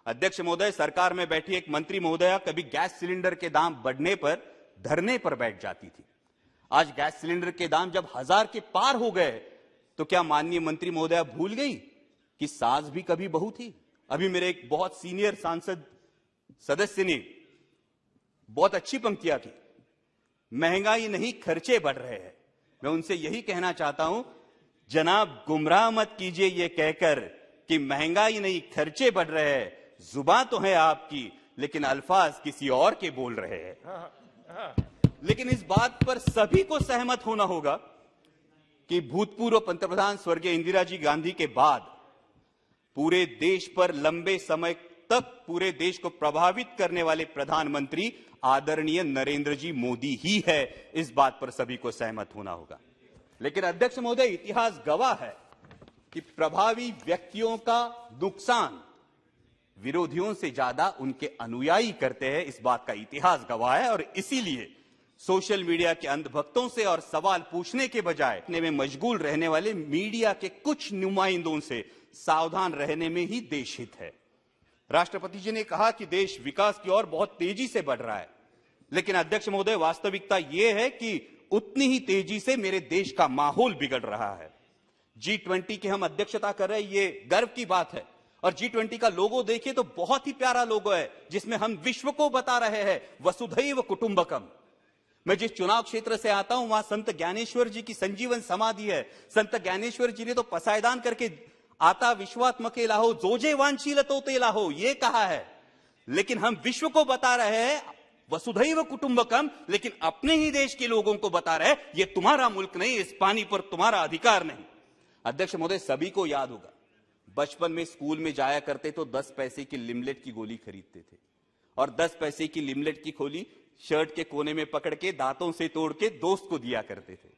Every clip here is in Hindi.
अध्यक्ष महोदय, सरकार में बैठी एक मंत्री महोदया कभी गैस सिलेंडर के दाम बढ़ने पर धरने पर बैठ जाती थी। आज गैस सिलेंडर के दाम जब 1000 के पार हो गए तो क्या माननीय मंत्री महोदया भूल गई कि सास भी कभी बहू थी? अभी मेरे एक बहुत सीनियर सांसद सदस्य ने बहुत अच्छी पंक्तियां की, महंगाई नहीं खर्चे बढ़ रहे हैं। मैं उनसे यही कहना चाहता हूं, जनाब गुमराह मत कीजिए ये कहकर कि महंगाई नहीं खर्चे बढ़ रहे हैं। जुबान तो है आपकी, लेकिन अल्फाज किसी और के बोल रहे हैं। लेकिन इस बात पर सभी को सहमत होना होगा कि भूतपूर्व पंतप्रधान स्वर्गीय इंदिरा जी गांधी के बाद पूरे देश पर लंबे समय तक पूरे देश को प्रभावित करने वाले प्रधानमंत्री आदरणीय नरेंद्र जी मोदी ही है। इस बात पर सभी को सहमत होना होगा। लेकिन अध्यक्ष महोदय, इतिहास गवाह है कि प्रभावी व्यक्तियों का नुकसान विरोधियों से ज्यादा उनके अनुयायी करते हैं। इस बात का इतिहास गवाह है और इसीलिए सोशल मीडिया के अंधभक्तों से और सवाल पूछने के बजाय में मशगूल रहने वाले मीडिया के कुछ नुमाइंदों से सावधान रहने में ही देश हित है। राष्ट्रपति जी ने कहा कि देश विकास की ओर बहुत तेजी से बढ़ रहा है, लेकिन अध्यक्ष महोदय, वास्तविकता यह है कि उतनी ही तेजी से मेरे देश का माहौल बिगड़ रहा है। G20 की हम अध्यक्षता कर रहे हैं, ये गर्व की बात है। और G20 का लोगो देखिए तो बहुत ही प्यारा लोगो है, जिसमें हम विश्व को बता रहे हैं वसुधैव कुटुंबकम। मैं जिस चुनाव क्षेत्र से आता हूं वहां संत ज्ञानेश्वर जी की संजीवन समाधि है। संत ज्ञानेश्वर जी ने तो पसायदान करके आता विश्वात्मके लाहो जोजे वांछीलतो ते लाहो ये कहा है, लेकिन हम विश्व को बता रहे हैं वसुधैव कुटुंबकम, लेकिन अपने ही देश के लोगों को बता रहे हैं ये तुम्हारा मुल्क नहीं, इस पानी पर तुम्हारा अधिकार नहीं। अध्यक्ष महोदय, सभी को याद होगा, बचपन में स्कूल में जाया करते तो 10 पैसे की लिमलेट की गोली खरीदते थे और 10 पैसे की लिमलेट की गोली शर्ट के कोने में पकड़ के दांतों से तोड़ के दोस्त को दिया करते थे।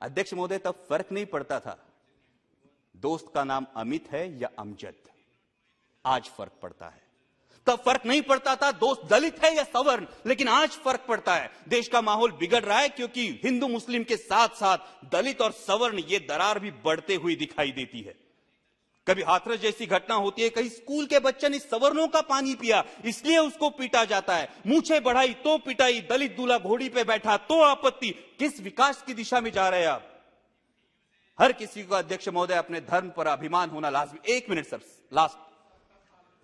अध्यक्ष महोदय, तब फर्क नहीं पड़ता था दोस्त का नाम अमित है या अमजद। आज फर्क पड़ता है। तब फर्क नहीं पड़ता था दोस्त दलित है या सवर्ण, लेकिन आज फर्क पड़ता है। देश का माहौल बिगड़ रहा है क्योंकि हिंदू मुस्लिम के साथ साथ दलित और सवर्ण ये दरार भी बढ़ते हुई दिखाई देती है। कभी हाथरस जैसी घटना होती है, कहीं स्कूल के बच्चे ने सवर्णों का पानी पिया इसलिए उसको पीटा जाता है, मूछें बढ़ाई तो पिटाई, दलित दूल्हा घोड़ी पे बैठा तो आपत्ति। किस विकास की दिशा में जा रहे हैं आप? हर किसी को अध्यक्ष महोदय अपने धर्म पर अभिमान होना लाजमी। 1 मिनट सर, लास्ट।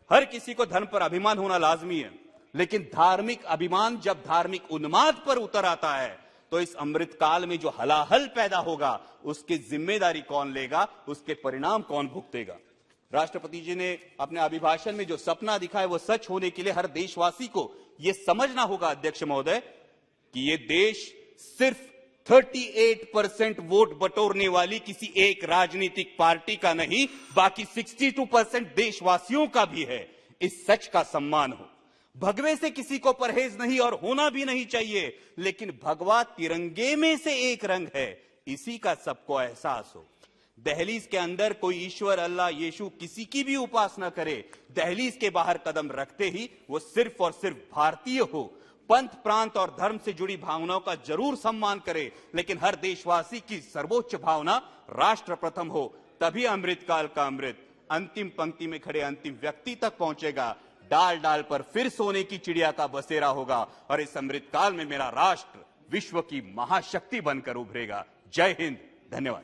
हर किसी को धर्म पर अभिमान होना लाजमी है, लेकिन धार्मिक अभिमान जब धार्मिक उन्माद पर उतर आता है तो इस अमृत काल में जो हलाहल पैदा होगा उसकी जिम्मेदारी कौन लेगा, उसके परिणाम कौन भुगतेगा? राष्ट्रपति जी ने अपने अभिभाषण में जो सपना दिखाया वो सच होने के लिए हर देशवासी को यह समझना होगा अध्यक्ष महोदय कि ये देश सिर्फ 38% वोट बटोरने वाली किसी एक राजनीतिक पार्टी का नहीं, बाकी 62% देशवासियों का भी है। इस सच का सम्मान हो। भगवे से किसी को परहेज नहीं और होना भी नहीं चाहिए, लेकिन भगवा तिरंगे में से एक रंग है, इसी का सबको एहसास हो। दहलीज के अंदर कोई ईश्वर, अल्लाह, यीशु किसी की भी उपासना करे, दहलीज के बाहर कदम रखते ही वो सिर्फ और सिर्फ भारतीय हो। पंथ, प्रांत और धर्म से जुड़ी भावनाओं का जरूर सम्मान करे, लेकिन हर देशवासी की सर्वोच्च भावना राष्ट्र प्रथम हो। तभी अमृतकाल का अमृत अंतिम पंक्ति में खड़े अंतिम व्यक्ति तक पहुंचेगा। डाल डाल पर फिर सोने की चिड़िया का बसेरा होगा और इस अमृतकाल में मेरा राष्ट्र विश्व की महाशक्ति बनकर उभरेगा। जय हिंद, धन्यवाद।